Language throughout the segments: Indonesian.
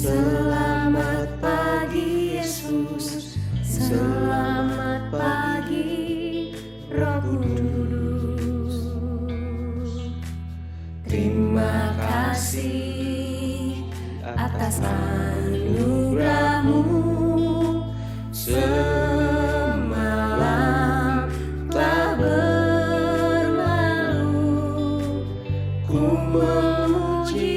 Selamat pagi Yesus, selamat pagi Roh Kudus. Terima kasih atas anugerah-Mu. Semalam telah berlalu, ku memuji,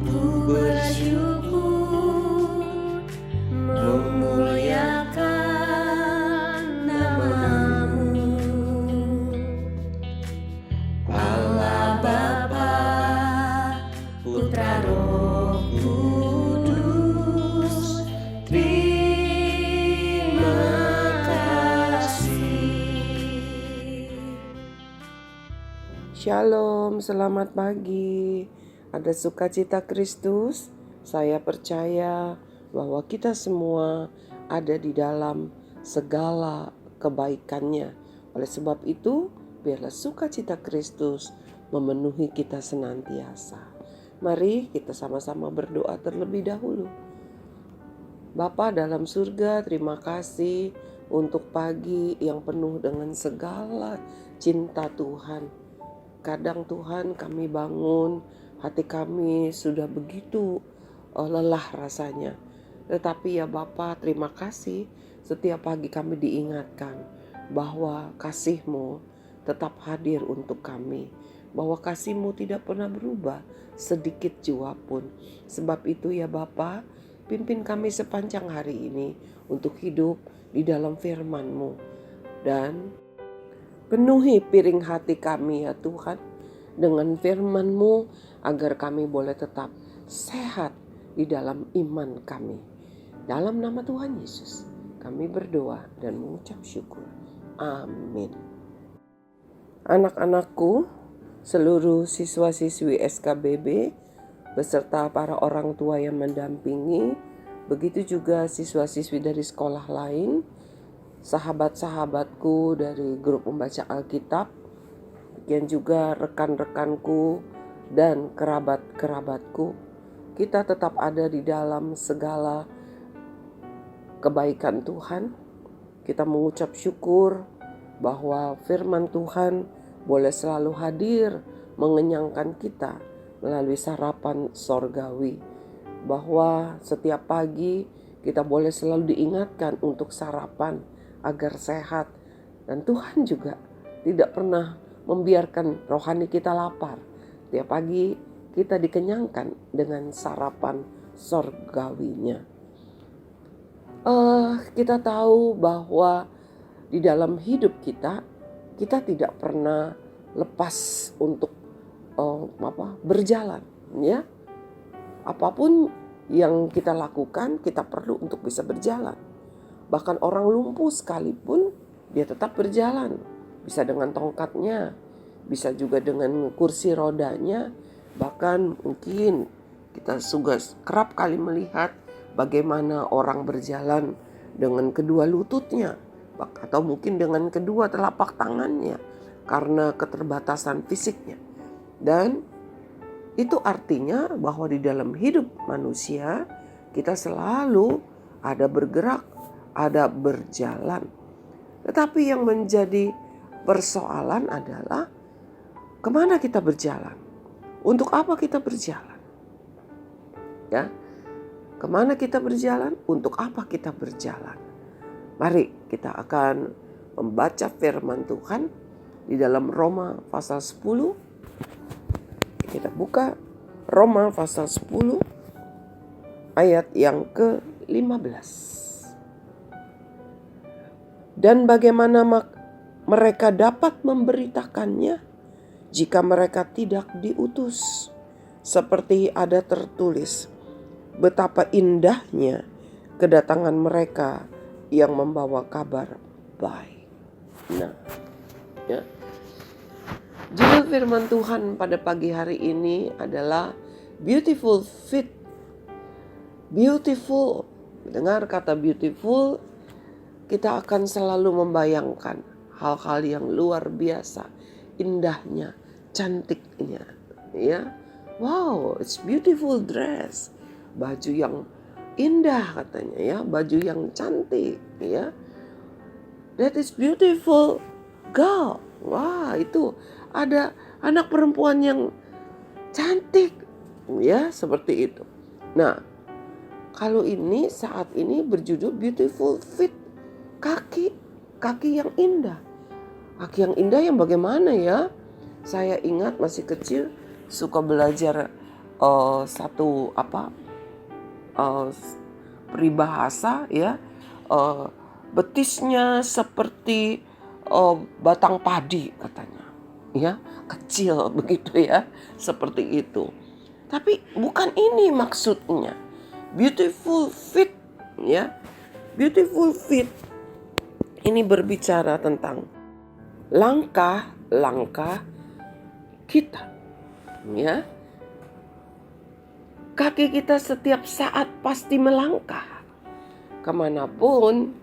ku bersyukur, memuliakan nama-Mu. Allah Bapa, Putra Roh Kudus, terima kasih. Shalom, selamat pagi. Ada sukacita Kristus. Saya percaya bahwa kita semua ada di dalam segala kebaikannya. Oleh sebab itu, biarlah sukacita Kristus memenuhi kita senantiasa. Mari kita sama-sama berdoa terlebih dahulu. Bapa dalam surga, terima kasih untuk pagi yang penuh dengan segala cinta Tuhan. Kadang Tuhan kami bangun, hati kami sudah begitu lelah rasanya. Tetapi ya Bapa, terima kasih setiap pagi kami diingatkan bahwa kasih-Mu tetap hadir untuk kami. Bahwa kasih-Mu tidak pernah berubah sedikit jua pun. Sebab itu ya Bapa, pimpin kami sepanjang hari ini untuk hidup di dalam firman-Mu. Dan penuhi piring hati kami ya Tuhan dengan firman-Mu agar kami boleh tetap sehat di dalam iman kami. Dalam nama Tuhan Yesus kami berdoa dan mengucap syukur. Amin. Anak-anakku, seluruh siswa-siswi SKBB beserta para orang tua yang mendampingi, begitu juga siswa-siswi dari sekolah lain, sahabat-sahabatku dari grup membaca Alkitab, dan juga rekan-rekanku dan kerabat-kerabatku. Kita tetap ada di dalam segala kebaikan Tuhan. Kita mengucap syukur bahwa firman Tuhan boleh selalu hadir mengenyangkan kita melalui sarapan sorgawi. Bahwa setiap pagi kita boleh selalu diingatkan untuk sarapan agar sehat. Dan Tuhan juga tidak pernah membiarkan rohani kita lapar. Tiap pagi kita dikenyangkan dengan sarapan sorgawinya. Kita tahu bahwa di dalam hidup kita tidak pernah lepas untuk berjalan, ya. Apapun yang kita lakukan, kita perlu untuk bisa berjalan. Bahkan orang lumpuh sekalipun, dia tetap berjalan. Bisa dengan tongkatnya, bisa juga dengan kursi rodanya. Bahkan mungkin kita juga kerap kali melihat bagaimana orang berjalan dengan kedua lututnya, atau mungkin dengan kedua telapak tangannya karena keterbatasan fisiknya. Dan itu artinya bahwa di dalam hidup manusia kita selalu ada bergerak, ada berjalan. Tetapi yang menjadi persoalan adalah kemana kita berjalan? Untuk apa kita berjalan? Ya, kemana kita berjalan? Untuk apa kita berjalan? Mari kita akan membaca firman Tuhan di dalam Roma pasal 10. Kita buka Roma pasal 10 ayat yang ke-15. Dan bagaimana mereka dapat memberitakannya jika mereka tidak diutus? Seperti ada tertulis, betapa indahnya kedatangan mereka yang membawa kabar baik. Nah, ya. Judul firman Tuhan pada pagi hari ini adalah Beautiful Fit. Beautiful. Dengar kata beautiful, kita akan selalu membayangkan hal-hal yang luar biasa, indahnya, cantiknya, ya. wow, it's beautiful dress. Baju yang indah katanya ya, baju yang cantik ya. That is beautiful girl. Wah, itu ada anak perempuan yang cantik ya, seperti itu. Nah, kalau ini saat ini berjudul beautiful feet, kaki yang indah. Kaki yang indah yang bagaimana ya? Saya ingat masih kecil suka belajar satu peribahasa ya, betisnya seperti batang padi katanya, ya kecil begitu ya, seperti itu. Tapi bukan ini maksudnya. Beautiful feet ya, beautiful feet ini berbicara tentang langkah-langkah kita ya. Kaki kita setiap saat pasti melangkah. Kemanapun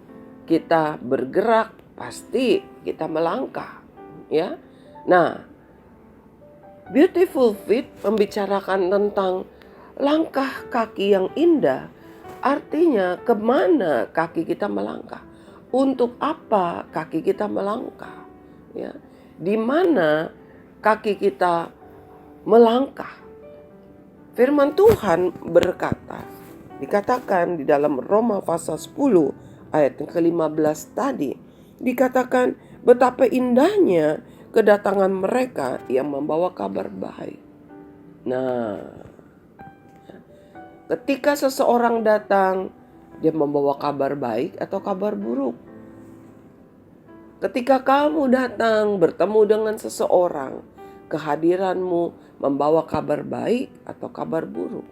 kita bergerak pasti kita melangkah ya. Nah, beautiful feet membicarakan tentang langkah kaki yang indah. Artinya kemana kaki kita melangkah, untuk apa kaki kita melangkah ya, di mana kaki kita melangkah. Firman Tuhan berkata, dikatakan di dalam Roma pasal 10 ayat yang ke-15 tadi, dikatakan betapa indahnya kedatangan mereka yang membawa kabar baik. Nah, ketika seseorang datang, dia membawa kabar baik atau kabar buruk. Ketika kamu datang bertemu dengan seseorang, kehadiranmu membawa kabar baik atau kabar buruk.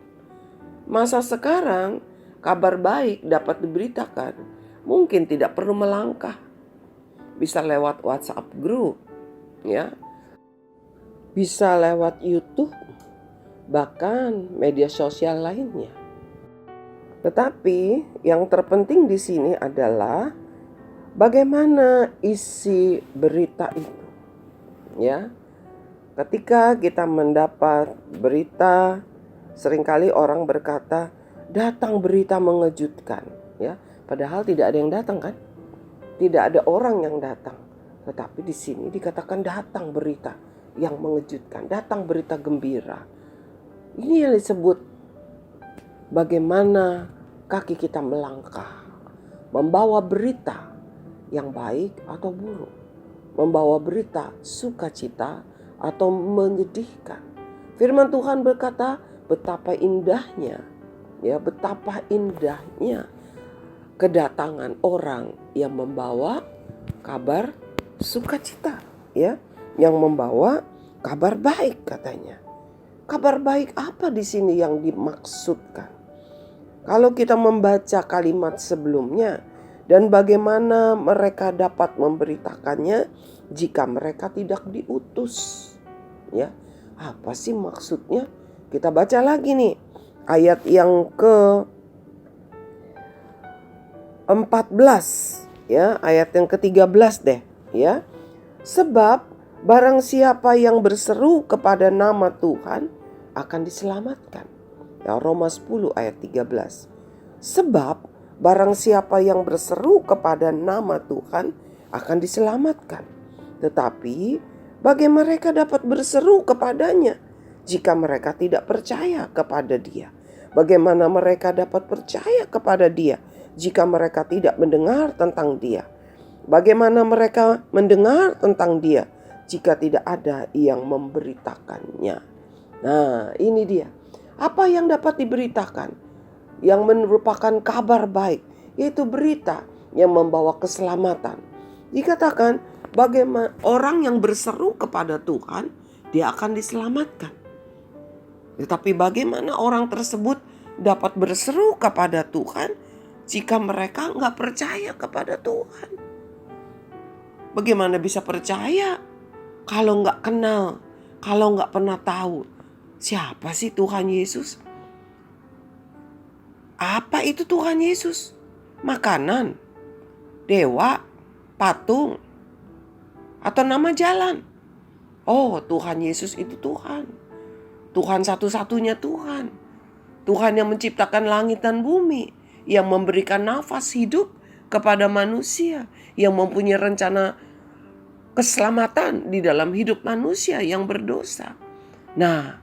Masa sekarang, kabar baik dapat diberitakan, mungkin tidak perlu melangkah. Bisa lewat WhatsApp group, ya. Bisa lewat YouTube, bahkan media sosial lainnya. Tetapi yang terpenting di sini adalah bagaimana isi berita itu, ya. Ketika kita mendapat berita, seringkali orang berkata, datang berita mengejutkan, ya. Padahal tidak ada yang datang kan? Tidak ada orang yang datang. Tetapi di sini dikatakan datang berita yang mengejutkan, datang berita gembira. Ini yang disebut bagaimana kaki kita melangkah, membawa berita yang baik atau buruk, membawa berita sukacita atau menyedihkan. Firman Tuhan berkata, betapa indahnya, ya, betapa indahnya kedatangan orang yang membawa kabar sukacita, ya, yang membawa kabar baik katanya. Kabar baik apa di sini yang dimaksudkan? Kalau kita membaca kalimat sebelumnya, dan bagaimana mereka dapat memberitakannya jika mereka tidak diutus, ya, apa sih maksudnya? Kita baca lagi nih ayat yang ke-14, ya, ayat yang ke-13 deh, ya. Sebab barang siapa yang berseru kepada nama Tuhan akan diselamatkan. Ya, Roma 10 ayat 13. Sebab barang siapa yang berseru kepada nama Tuhan akan diselamatkan. Tetapi bagi mereka dapat berseru kepadanya jika mereka tidak percaya kepada Dia? Bagaimana mereka dapat percaya kepada Dia jika mereka tidak mendengar tentang Dia? Bagaimana mereka mendengar tentang Dia jika tidak ada yang memberitakannya? Nah, ini dia. Apa yang dapat diberitakan yang merupakan kabar baik, yaitu berita yang membawa keselamatan. Dikatakan bagaimana orang yang berseru kepada Tuhan, dia akan diselamatkan. Tetapi bagaimana orang tersebut dapat berseru kepada Tuhan jika mereka nggak percaya kepada Tuhan? Bagaimana bisa percaya kalau nggak kenal, kalau nggak pernah tahu siapa sih Tuhan Yesus? Apa itu Tuhan Yesus? Makanan, dewa, patung, atau nama jalan? Oh, Tuhan Yesus itu Tuhan. Tuhan satu-satunya Tuhan. Tuhan yang menciptakan langit dan bumi, yang memberikan nafas hidup kepada manusia, yang mempunyai rencana keselamatan di dalam hidup manusia yang berdosa. Nah,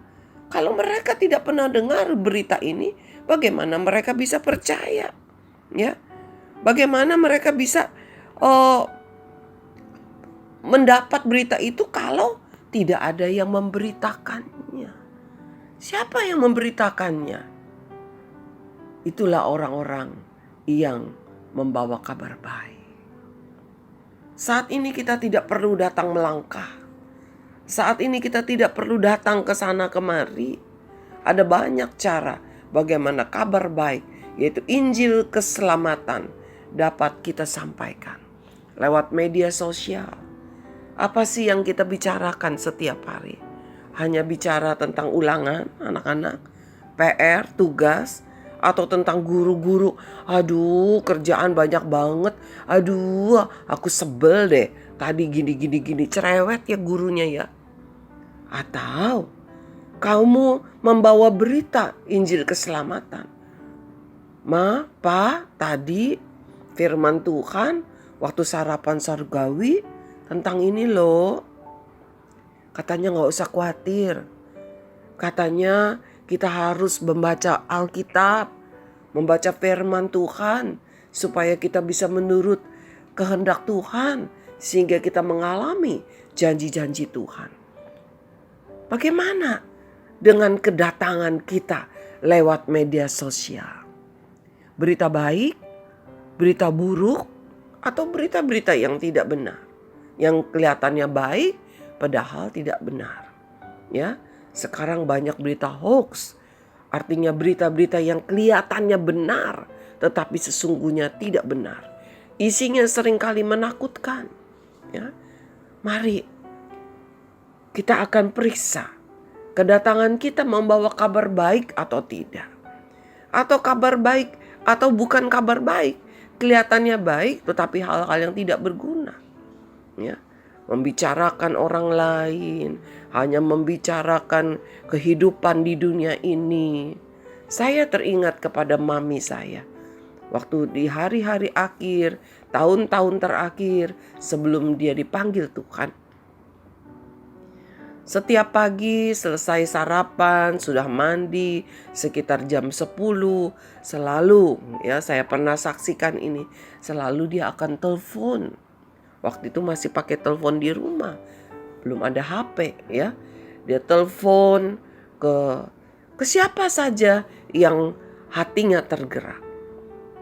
kalau mereka tidak pernah dengar berita ini, bagaimana mereka bisa percaya? Ya, bagaimana mereka bisa mendapat berita itu kalau tidak ada yang memberitakannya? Siapa yang memberitakannya? Itulah orang-orang yang membawa kabar baik. Saat ini kita tidak perlu datang melangkah. Saat ini kita tidak perlu datang ke sana kemari. Ada banyak cara bagaimana kabar baik, yaitu Injil keselamatan, dapat kita sampaikan lewat media sosial. Apa sih yang kita bicarakan setiap hari? Hanya bicara tentang ulangan anak-anak, PR, tugas, atau tentang guru-guru. Aduh, kerjaan banyak banget. Aduh, aku sebel deh. Tadi gini, cerewet ya gurunya ya. Atau kamu membawa berita Injil keselamatan. Ma, Pa, tadi firman Tuhan waktu sarapan surgawi tentang ini loh. Katanya gak usah khawatir. Katanya kita harus membaca Alkitab, membaca firman Tuhan, supaya kita bisa menurut kehendak Tuhan, sehingga kita mengalami janji-janji Tuhan. Bagaimana dengan kedatangan kita lewat media sosial? Berita baik, berita buruk, atau berita-berita yang tidak benar? Yang kelihatannya baik, padahal tidak benar. Ya, sekarang banyak berita hoax. Artinya berita-berita yang kelihatannya benar, tetapi sesungguhnya tidak benar. Isinya seringkali menakutkan. Ya, mari kita akan periksa kedatangan kita membawa kabar baik atau tidak. Atau kabar baik atau bukan kabar baik. Kelihatannya baik tetapi hal-hal yang tidak berguna. Ya, membicarakan orang lain, hanya membicarakan kehidupan di dunia ini. Saya teringat kepada mami saya. Waktu di hari-hari akhir, tahun-tahun terakhir sebelum dia dipanggil Tuhan. Setiap pagi selesai sarapan, sudah mandi sekitar jam 10, selalu ya saya pernah saksikan ini, selalu dia akan telepon. Waktu itu masih pakai telepon di rumah, belum ada HP ya. Dia telepon ke siapa saja yang hatinya tergerak.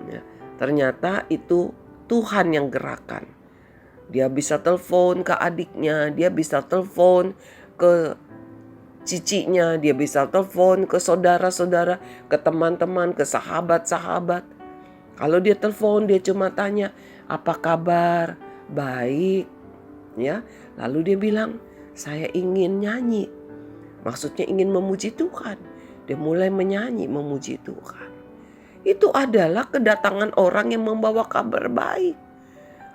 Ya, ternyata itu Tuhan yang gerakan. Dia bisa telepon ke adiknya, dia bisa telepon ke cicinya, dia bisa telepon ke saudara-saudara, ke teman-teman, ke sahabat-sahabat. Kalau dia telepon, dia cuma tanya, "Apa kabar?" "Baik." Ya, lalu dia bilang, "Saya ingin nyanyi." Maksudnya ingin memuji Tuhan. Dia mulai menyanyi memuji Tuhan. Itu adalah kedatangan orang yang membawa kabar baik.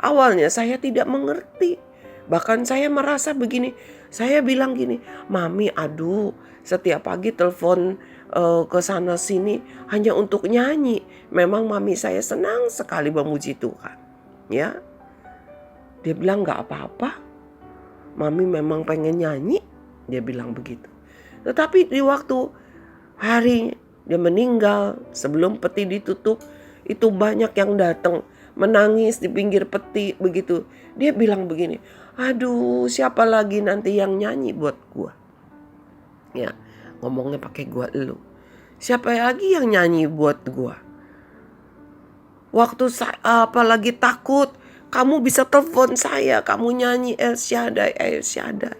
Awalnya saya tidak mengerti. Bahkan saya merasa begini. Saya bilang gini, "Mami, aduh, setiap pagi telepon ke sana sini hanya untuk nyanyi. Memang mami saya senang sekali memuji Tuhan." Ya. Dia bilang, "Gak apa-apa. Mami memang pengen nyanyi." Dia bilang begitu. Tetapi di waktu hari dia meninggal, sebelum peti ditutup, itu banyak yang datang menangis di pinggir peti begitu. Dia bilang begini, "Aduh, siapa lagi nanti yang nyanyi buat gua?" Ya, ngomongnya pakai gua elu. "Siapa lagi yang nyanyi buat gua? Waktu apalagi takut, kamu bisa telepon saya, kamu nyanyi El Shaddai, El Shaddai.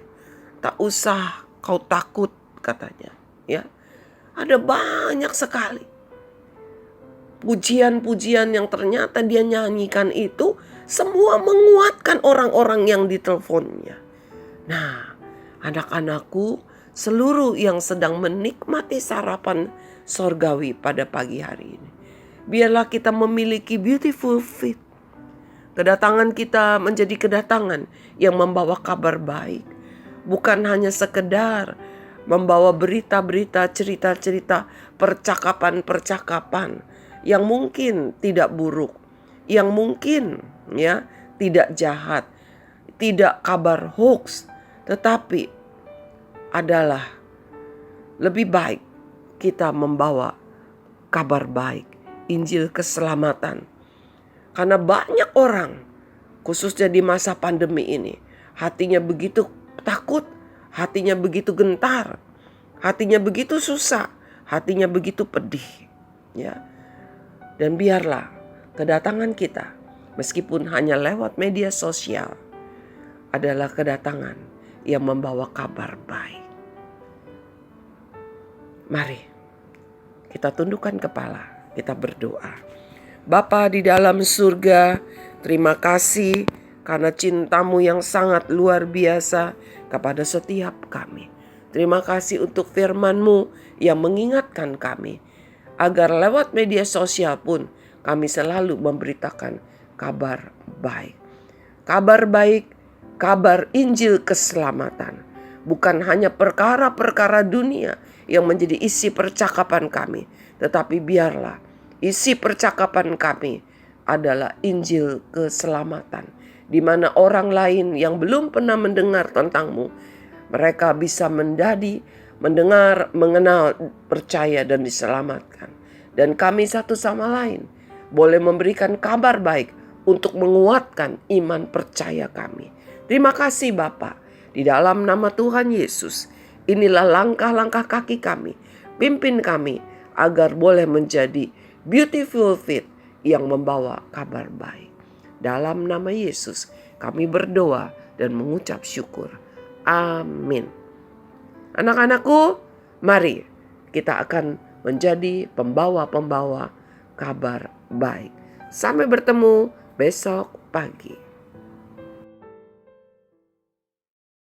Tak usah kau takut," katanya. Ya, ada banyak sekali pujian-pujian yang ternyata dia nyanyikan itu semua menguatkan orang-orang yang diteleponnya. Nah, anak-anakku, seluruh yang sedang menikmati sarapan sorgawi pada pagi hari ini, biarlah kita memiliki beautiful feet. Kedatangan kita menjadi kedatangan yang membawa kabar baik. Bukan hanya sekedar membawa berita-berita, cerita-cerita, percakapan-percakapan yang mungkin tidak buruk, yang mungkin ya tidak jahat, tidak kabar hoax, tetapi adalah lebih baik kita membawa kabar baik, Injil keselamatan. Karena banyak orang, khususnya di masa pandemi ini, hatinya begitu takut, hatinya begitu gentar, hatinya begitu susah, hatinya begitu pedih. Ya. Dan biarlah kedatangan kita, meskipun hanya lewat media sosial, adalah kedatangan yang membawa kabar baik. Mari kita tundukkan kepala, kita berdoa. Bapa di dalam surga, terima kasih karena cinta-Mu yang sangat luar biasa kepada setiap kami. Terima kasih untuk firman-Mu yang mengingatkan kami agar lewat media sosial pun kami selalu memberitakan kabar baik. Kabar baik, kabar Injil keselamatan. Bukan hanya perkara-perkara dunia yang menjadi isi percakapan kami, tetapi biarlah isi percakapan kami adalah Injil keselamatan, di mana orang lain yang belum pernah mendengar tentang-Mu, mereka bisa mendengar, mengenal, percaya dan diselamatkan. Dan kami satu sama lain boleh memberikan kabar baik untuk menguatkan iman percaya kami. Terima kasih Bapa, di dalam nama Tuhan Yesus, inilah langkah-langkah kaki kami. Pimpin kami agar boleh menjadi beautiful feet yang membawa kabar baik. Dalam nama Yesus kami berdoa dan mengucap syukur. Amin. Anak-anakku, mari kita akan menjadi pembawa-pembawa kabar baik. Sampai bertemu besok pagi.